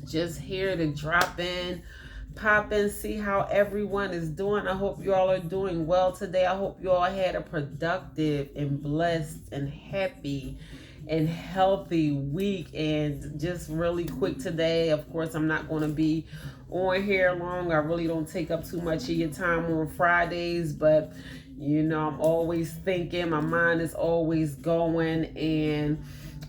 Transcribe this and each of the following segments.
Just here to drop in, pop in, see how everyone is doing. I hope you all are doing well today. I hope you all had a productive and blessed and happy and healthy week. And just really quick today, of course, I'm not going to be on here long. I really don't take up too much of your time on Fridays, but I'm always thinking, my mind is always going, and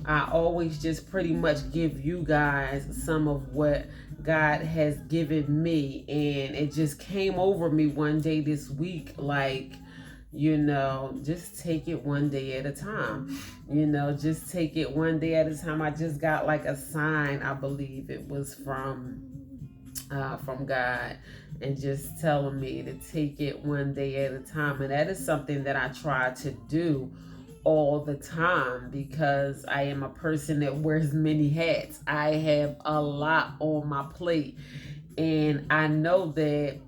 I always just pretty much give you guys some of what God has given me. And it just came over me one day this week, like, just take it one day at a time. Just take it one day at a time. I just got like a sign, I believe it was from God, and just telling me to take it one day at a time. And that is something that I try to do all the time, because I am a person that wears many hats. I have a lot on my plate, and I know that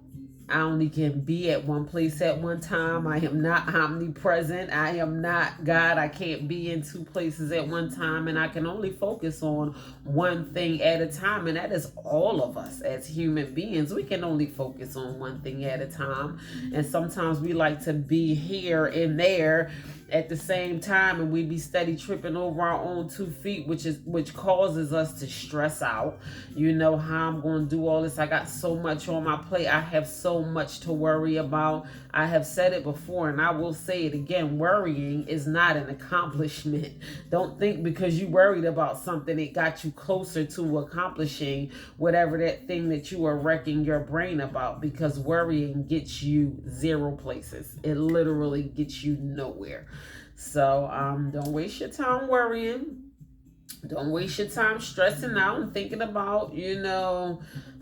I only can be at one place at one time. I am not omnipresent. I am not God. I can't be in two places at one time, and I can only focus on one thing at a time. And that is all of us as human beings. We can only focus on one thing at a time. And sometimes we like to be here and there at the same time, and we be steady tripping over our own 2 feet, which causes us to stress out. How I'm going to do all this. I got so much on my plate. I have so much to worry about. I have said it before, and I will say it again. Worrying is not an accomplishment. Don't think because you worried about something it got you closer to accomplishing whatever that thing that you are wrecking your brain about, because worrying gets you zero places. It literally gets you nowhere. So don't waste your time worrying. Don't waste your time stressing out and thinking about,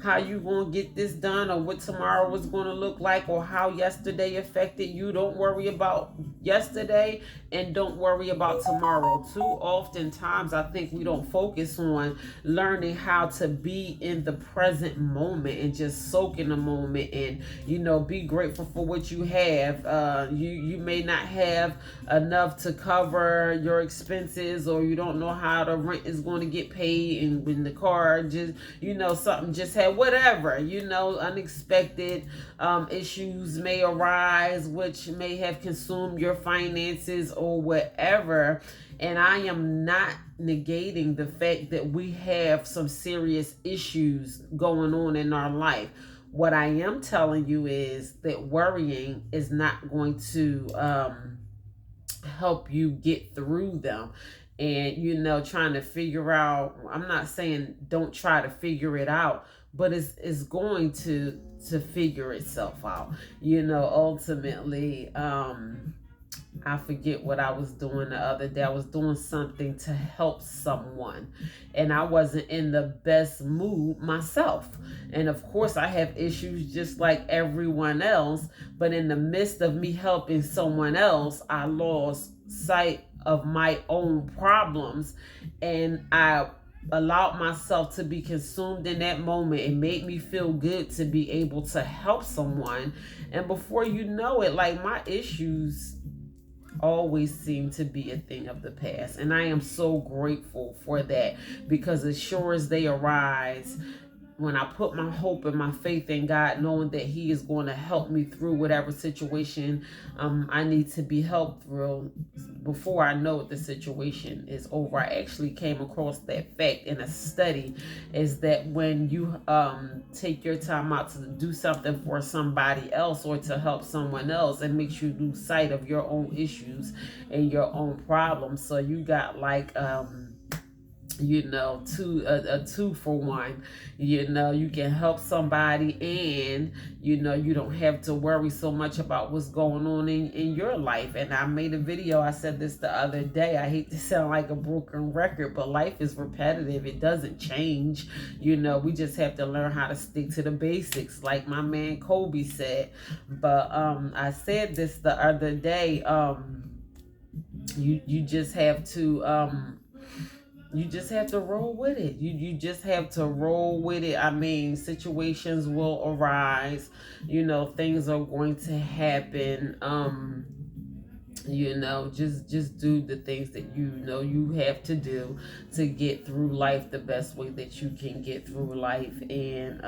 how you going to get this done, or what tomorrow was going to look like, or how yesterday affected you. Don't worry about yesterday, and don't worry about tomorrow. Too often times, I think we don't focus on learning how to be in the present moment and just soak in the moment, and, be grateful for what you have. You may not have enough to cover your expenses, or you don't know how the rent is going to get paid, and when the car just, something just had whatever, unexpected issues may arise, which may have consumed your finances or whatever. And I am not negating the fact that we have some serious issues going on in our life. What I am telling you is that worrying is not going to help you get through them. And trying to figure out, I'm not saying don't try to figure it out, but it's going to figure itself out. Ultimately, I forget what I was doing the other day. I was doing something to help someone, and I wasn't in the best mood myself. And of course, I have issues just like everyone else. But in the midst of me helping someone else, I lost sight of my own problems, and I allowed myself to be consumed in that moment. It made me feel good to be able to help someone. And before you know it, like, my issues always seem to be a thing of the past. And I am so grateful for that, because as sure as they arise, when I put my hope and my faith in God, knowing that He is going to help me through whatever situation I need to be helped through, before I know the situation is over. I actually came across that fact in a study, is that when you take your time out to do something for somebody else or to help someone else, it makes you lose sight of your own issues and your own problems. So you got like a 2-for-1. You can help somebody, and you don't have to worry so much about what's going on in your life. And I made a video, I said this the other day, I hate to sound like a broken record, but life is repetitive. It doesn't change. We just have to learn how to stick to the basics, like my man Kobe said. But I said this the other day, you just have to roll with it. You just have to roll with it. I mean, situations will arise. Things are going to happen. Just do the things that you have to do to get through life the best way that you can get through life. And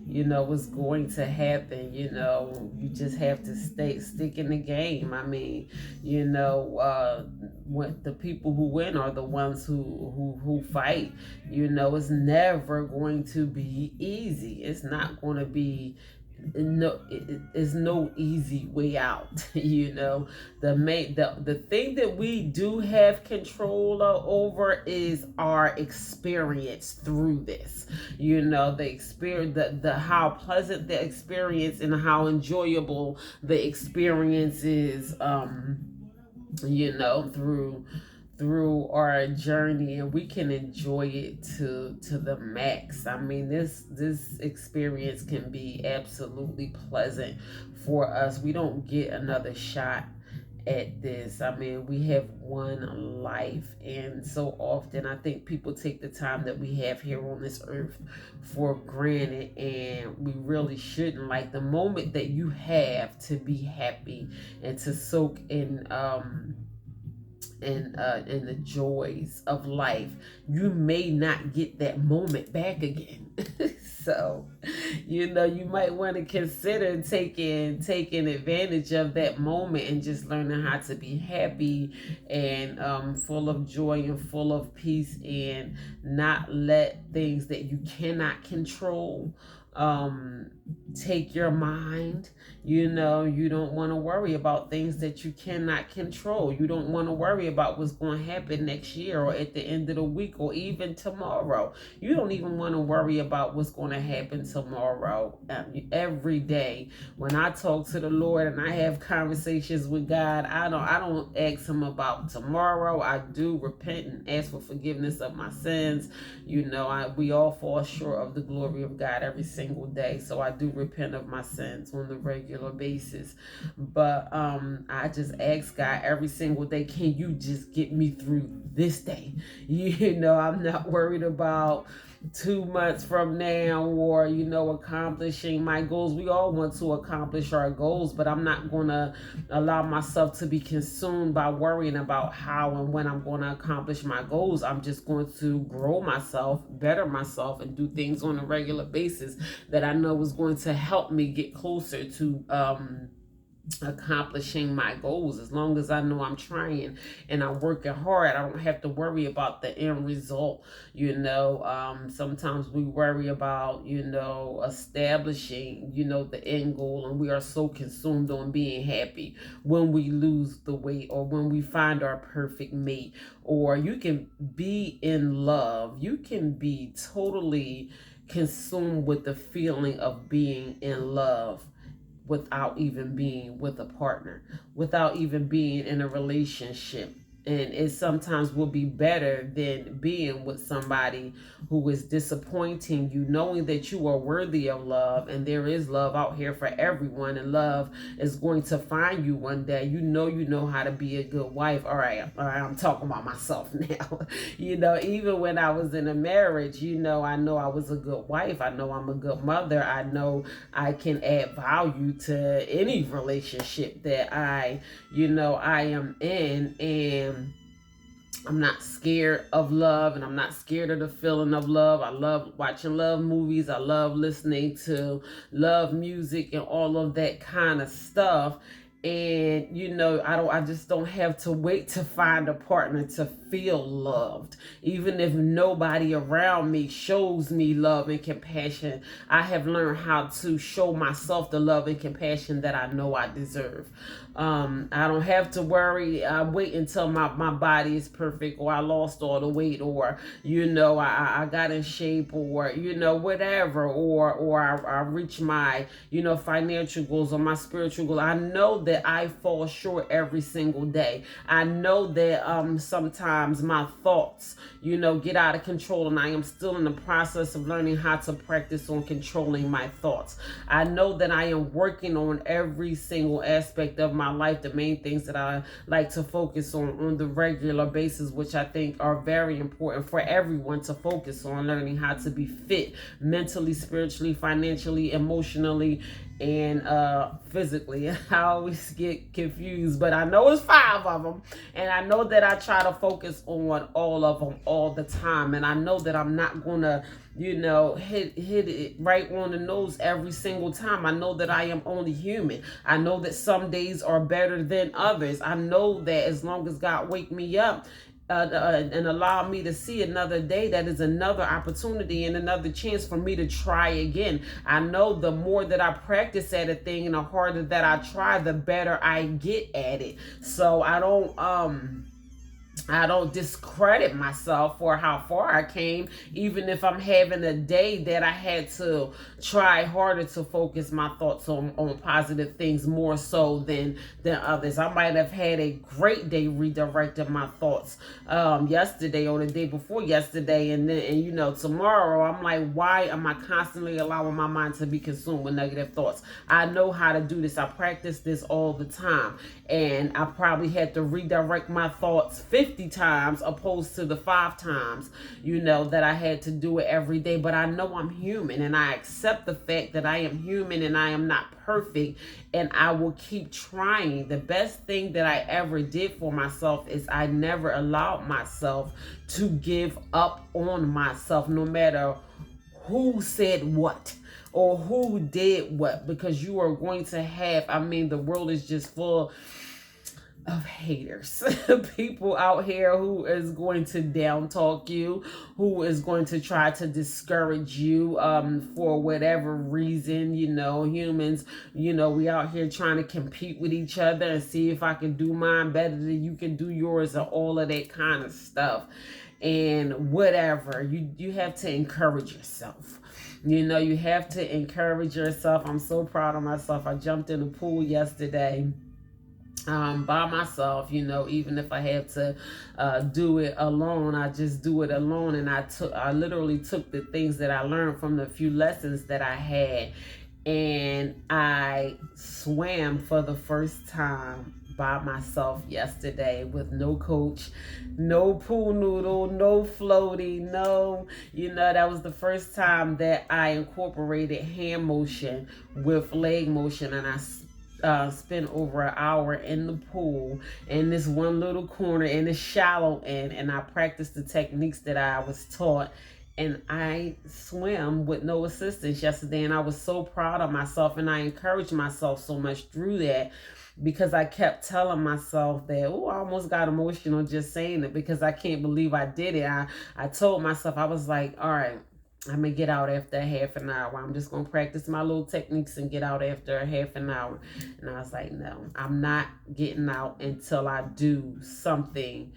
it's going to happen. You just have to stick in the game. I mean, what the people who win are the ones who fight. It's never going to be easy. It's not going to be, no, it's no easy way out. The thing that we do have control over is our experience through this. The experience, the how pleasant the experience and how enjoyable the experience is, through our journey, and we can enjoy it to the max. I mean, this experience can be absolutely pleasant for us. We don't get another shot at this. I mean, we have one life, and so often I think people take the time that we have here on this earth for granted, and we really shouldn't. Like, the moment that you have to be happy and to soak in and the joys of life, you may not get that moment back again. So, you might want to consider taking advantage of that moment and just learning how to be happy and full of joy and full of peace, and not let things that you cannot control take your mind. You don't want to worry about things that you cannot control. You don't want to worry about what's going to happen next year or at the end of the week or even tomorrow. You don't even want to worry about what's going to happen tomorrow. Every day when I talk to the Lord and I have conversations with God, I don't ask him about tomorrow. I do repent and ask for forgiveness of my sins. We all fall short of the glory of God every single day. So I do repent of my sins on the regular basis. But I just ask God every single day, can you just get me through this day? I'm not worried about 2 months from now, or accomplishing my goals. We all want to accomplish our goals, but I'm not going to allow myself to be consumed by worrying about how and when I'm going to accomplish my goals. I'm just going to grow myself, better myself, and do things on a regular basis that I know is going to help me get closer to accomplishing my goals. As long as I know I'm trying and I'm working hard, I don't have to worry about the end result. Sometimes we worry about establishing the end goal, and we are so consumed on being happy when we lose the weight or when we find our perfect mate. Or you can be in love, you can be totally consumed with the feeling of being in love without even being with a partner, without even being in a relationship. And it sometimes will be better than being with somebody who is disappointing you, knowing that you are worthy of love, and there is love out here for everyone, and love is going to find you one day. You know how to be a good wife. All right, I'm talking about myself now. Even when I was in a marriage, I know I was a good wife. I know I'm a good mother. I know I can add value to any relationship that I am in, and I'm not scared of love, and I'm not scared of the feeling of love. I love watching love movies. I love listening to love music and all of that kind of stuff. And I just don't have to wait to find a partner to feel loved. Even if nobody around me shows me love and compassion, I have learned how to show myself the love and compassion that I know I deserve. I don't have to worry. I wait until my body is perfect, or I lost all the weight, or I got in shape, or whatever, or I reach my financial goals or my spiritual goals. I know that I fall short every single day. I know that sometimes my thoughts get out of control, and I am still in the process of learning how to practice on controlling my thoughts. I know that I am working on every single aspect of my life, the main things that I like to focus on the regular basis, which I think are very important for everyone to focus on: learning how to be fit mentally, spiritually, financially, emotionally, and physically. I always get confused, but I know it's 5 of them, and I know that I try to focus on all of them all the time, and I know that I'm not gonna hit it right on the nose every single time. I know that I am only human. I know that some days are better than others. I know that as long as God wake me up and allow me to see another day, that is another opportunity and another chance for me to try again. I know the more that I practice at a thing and the harder that I try, the better I get at it. So I don't discredit myself for how far I came, even if I'm having a day that I had to try harder to focus my thoughts on positive things more so than others. I might have had a great day redirecting my thoughts yesterday or the day before yesterday, and tomorrow I'm like, why am I constantly allowing my mind to be consumed with negative thoughts? I know how to do this. I practice this all the time, and I probably had to redirect my thoughts 50 times opposed to the 5 times that I had to do it every day. But I know I'm human, and I accept the fact that I am human and I am not perfect, and I will keep trying. The best thing that I ever did for myself is I never allowed myself to give up on myself, no matter who said what or who did what, because you are going to have, the world is just full of haters. People out here who is going to down talk you, who is going to try to discourage you for whatever reason. Humans, we out here trying to compete with each other and see if I can do mine better than you can do yours, and all of that kind of stuff. And whatever, you have to encourage yourself. You have to encourage yourself. I'm so proud of myself. I jumped in the pool yesterday by myself. Even if I have to do it alone, I just do it alone. And I literally took the things that I learned from the few lessons that I had, and I swam for the first time by myself yesterday with no coach, no pool noodle, no floaty, that was the first time that I incorporated hand motion with leg motion, and I spent over an hour in the pool in this one little corner in the shallow end, and I practiced the techniques that I was taught, and I swam with no assistance yesterday, and I was so proud of myself, and I encouraged myself so much through that, because I kept telling myself that, I almost got emotional just saying it, because I can't believe I did it. I told myself, I was like, all right, I'm going to get out after a half an hour. I'm just going to practice my little techniques and get out after a half an hour. And I was like, no, I'm not getting out until I do something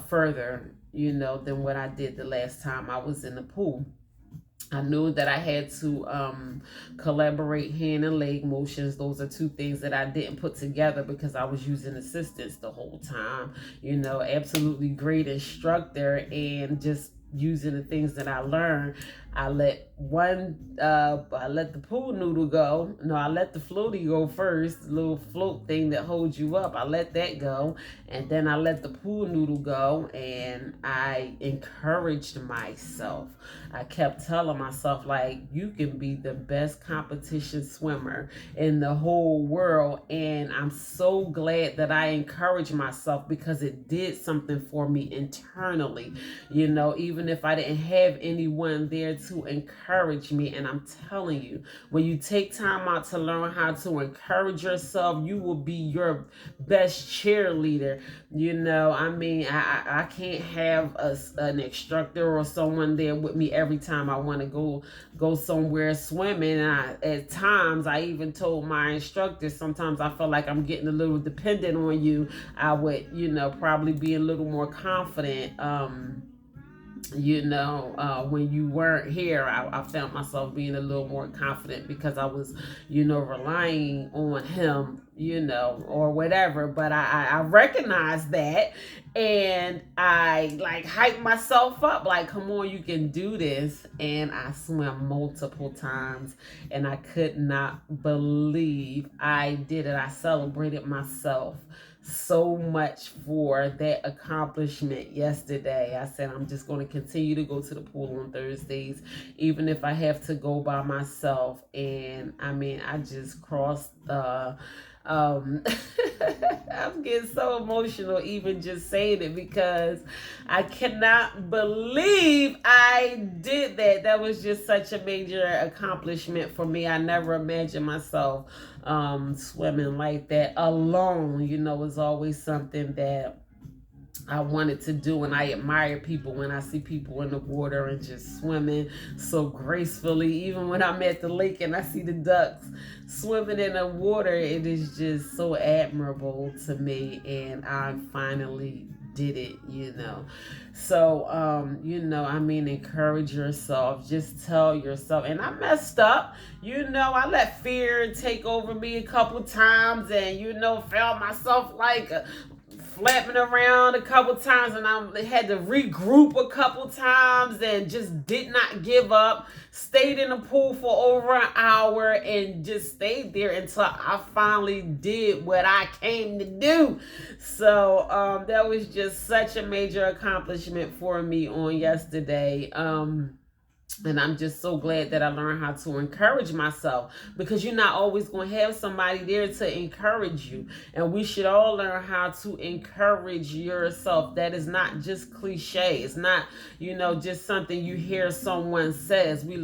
further, than what I did the last time I was in the pool. I knew that I had to collaborate hand and leg motions. Those are 2 things that I didn't put together because I was using assistance the whole time. Absolutely great instructor, and just using the things that I learned. I let the pool noodle go. No, I let the floaty go first, the little float thing that holds you up. I let that go, and then I let the pool noodle go, and I encouraged myself. I kept telling myself, like, you can be the best competition swimmer in the whole world. And I'm so glad that I encouraged myself, because it did something for me internally. Even if I didn't have anyone there to encourage me. And I'm telling you, when you take time out to learn how to encourage yourself, you will be your best cheerleader. I can't have an instructor or someone there with me every time I want to go somewhere swimming. And at times, I even told my instructor, sometimes I feel like I'm getting a little dependent on you. I would, probably be a little more confident. When you weren't here, I found myself being a little more confident, because I was, relying on him, or whatever. But I recognized that, and I hyped myself up, like, come on, you can do this. And I swam multiple times, and I could not believe I did it. I celebrated myself so much for that accomplishment yesterday. I said I'm just going to continue to go to the pool on Thursdays, even if I have to go by myself. And I mean, I just crossed um I'm getting so emotional even just saying it, because I cannot believe I did that. That was just such a major accomplishment for me. I never imagined myself swimming like that alone. You know, it's always something that I wanted to do, and I admire people when I see people in the water and just swimming so gracefully. Even when I'm at the lake and I see the ducks swimming in the water, it is just so admirable to me, and I finally did it, you know. So you know, I mean, encourage yourself. Just tell yourself, and I messed up, you know. I let fear take over me a couple times, and you know, felt myself like flapping around a couple times, and I had to regroup a couple times and just did not give up. Stayed in the pool for over an hour and just stayed there until I finally did what I came to do. So that was just such a major accomplishment for me on yesterday. And I'm just so glad that I learned how to encourage myself, because you're not always going to have somebody there to encourage you. And we should all learn how to encourage yourself. That is not just cliche. It's not, you know, just something you hear someone says. We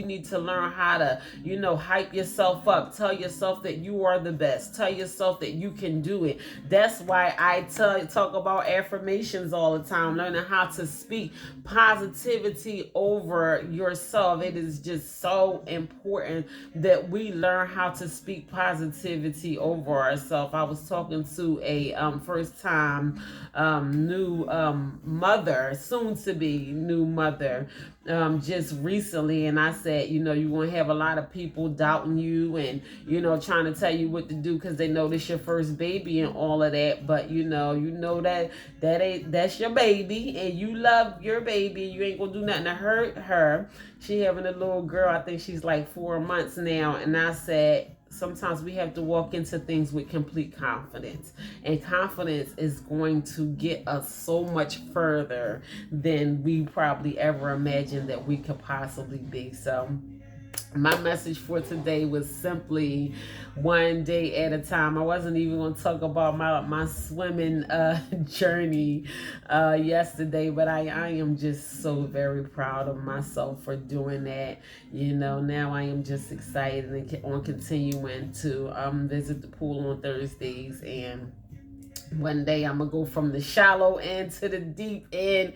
need to learn how to, you know, hype yourself up. Tell yourself that you are the best. Tell yourself that you can do it. That's why I talk about affirmations all the time, learning how to speak positivity over yourself. It is just so important that we learn how to speak positivity over ourselves. I was talking to a first time new mother, soon to be new mother, just recently, and I said, you know, you're going to have a lot of people doubting you and, you know, trying to tell you what to do because they know this your first baby and all of that. But you know that's your baby, and you love your baby. You ain't gonna do nothing to hurt her. She having a little girl. I think she's like 4 months now. And I said, sometimes we have to walk into things with complete confidence, and confidence is going to get us so much further than we probably ever imagined that we could possibly be. So my message for today was simply one day at a time. I wasn't even going to talk about my swimming journey yesterday, but I am just so very proud of myself for doing that. You know, now I am just excited and on continuing to visit the pool on Thursdays, and one day I'm gonna go from the shallow end to the deep end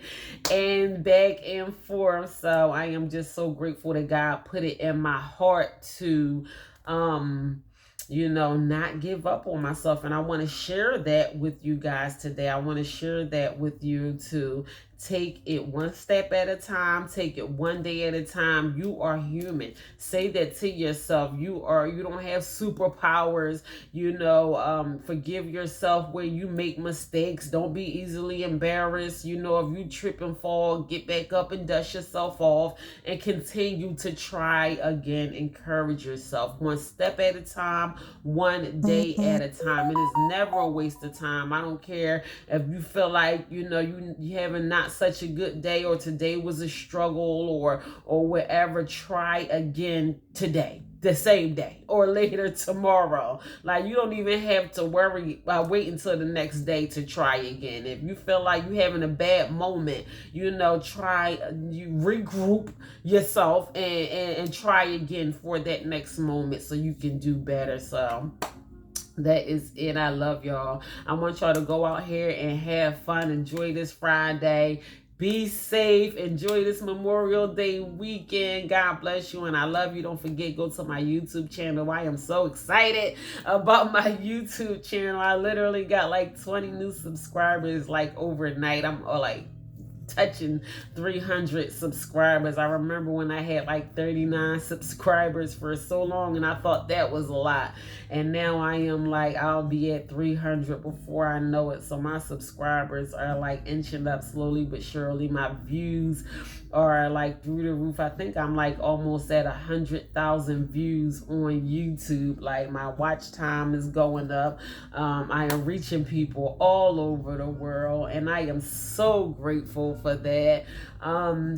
and back and forth. So I am just so grateful that God put it in my heart to you know, not give up on myself. And I want to share that with you guys today. I want to share that with you to take it one step at a time. Take it one day at a time. You are human. Say that to yourself. You don't have superpowers. You know, forgive yourself when you make mistakes. Don't be easily embarrassed. You know, if you trip and fall, get back up and dust yourself off and continue to try again. Encourage yourself one step at a time, one day at a time. It is never a waste of time. I don't care if you feel like, you know, you having not such a good day, or today was a struggle, or whatever. Try again today, the same day, or later tomorrow. Like, you don't even have to worry wait until the next day to try again. If you feel like you're having a bad moment, you know, you regroup yourself and try again for that next moment so you can do better. So that is it. I love y'all. I want y'all to go out here and have fun. Enjoy this Friday. Be safe. Enjoy this Memorial Day weekend. God bless you, and I love you. Don't forget, go to my YouTube channel. I am so excited about my YouTube channel. I literally got like 20 new subscribers like overnight. I'm like touching 300 subscribers. I remember when I had like 39 subscribers for so long, and I thought that was a lot. And now I am like, I'll be at 300 before I know it. So my subscribers are like inching up slowly but surely. My views are like through the roof. I think I'm like almost at 100,000 views on YouTube. Like my watch time is going up. I am reaching people all over the world, and I am so grateful for that.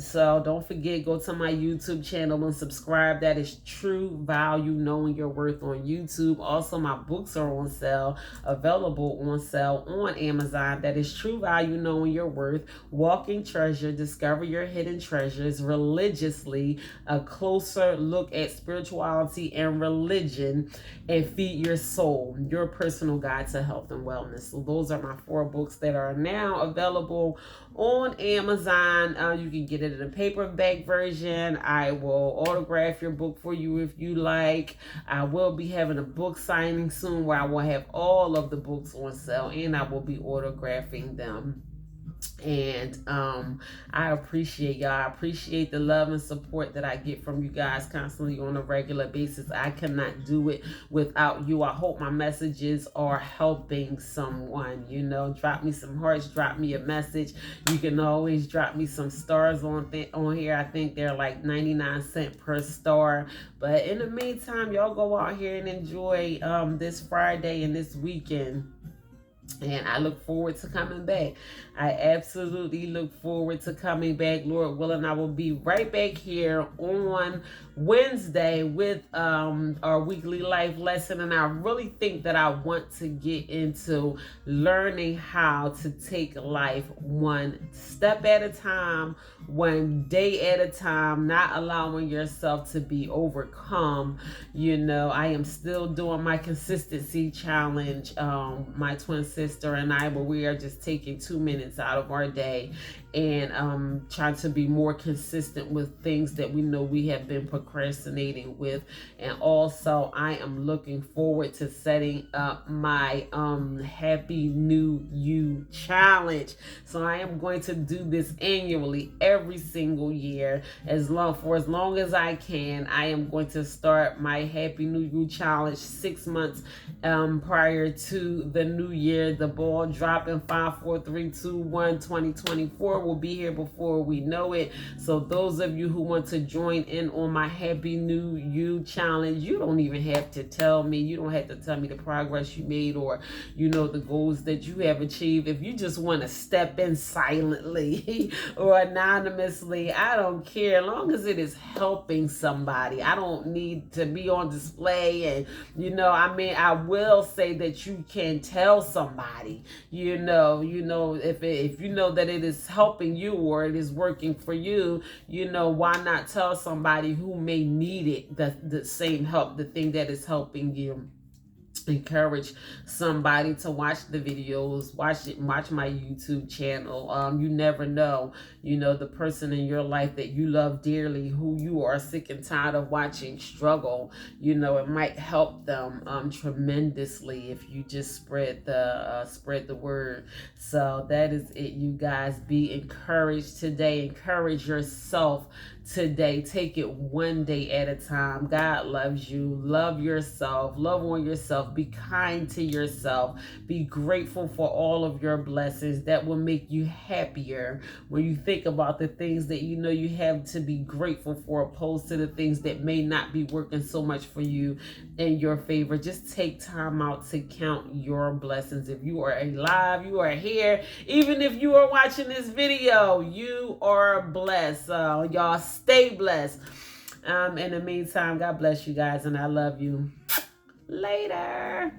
So don't forget, go to my YouTube channel and subscribe. That is True Value Knowing Your Worth on YouTube. Also, my books are on sale, available on sale on Amazon. That is True Value Knowing Your Worth, Walking Treasure, Discover Your Hidden Treasures, Religiously, a closer look at spirituality and religion, and Feed Your Soul, your personal guide to health and wellness. So those are my 4 books that are now available on Amazon. You can get it in a paperback version. I will autograph your book for you if you like. I will be having a book signing soon where I will have all of the books on sale, and I will be autographing them. And I appreciate y'all. I appreciate the love and support that I get from you guys constantly on a regular basis. I cannot do it without you. I hope my messages are helping someone. You know, drop me some hearts, drop me a message. You can always drop me some stars on here. I think they're like 99 cents per star. But in the meantime, y'all go out here and enjoy this Friday and this weekend. And I look forward to coming back. I absolutely look forward to coming back. Lord willing, I will be right back here on Wednesday with our weekly life lesson. And I really think that I want to get into learning how to take life one step at a time, one day at a time, not allowing yourself to be overcome. You know, I am still doing my consistency challenge. My twin sister and I, but we are just taking 2 minutes out of our day and trying to be more consistent with things that we know we have been procrastinating with. And also I am looking forward to setting up my Happy New You challenge. So I am going to do this annually every single year as long as I can. I am going to start my Happy New You challenge 6 months prior to the new year. The ball dropping 5, 4, 3, 2, 1, 2024 will be here before we know it. So those of you who want to join in on my Happy New You challenge, you don't even have to tell me. You don't have to tell me the progress you made or, you know, the goals that you have achieved. If you just want to step in silently or anonymously, I don't care. As long as it is helping somebody, I don't need to be on display. And, you know, I mean, I will say that you can tell somebody, you know, if you know that it is helping you or it is working for you, you know, why not tell somebody who may need it the same help, the thing that is helping you. Encourage somebody to watch the videos, watch my YouTube channel. You never know, you know, the person in your life that you love dearly, who you are sick and tired of watching struggle, you know, it might help them tremendously if you just spread the word. So that is it, you guys. Be encouraged today. Encourage yourself today. Take it one day at a time. God loves you. Love yourself. Love on yourself. Be kind to yourself. Be grateful for all of your blessings. That will make you happier when you think about the things that you know you have to be grateful for, opposed to the things that may not be working so much for you in your favor. Just take time out to count your blessings. If you are alive, you are here. Even if you are watching this video, you are blessed. Y'all stay blessed. In the meantime, God bless you guys, and I love you. Later.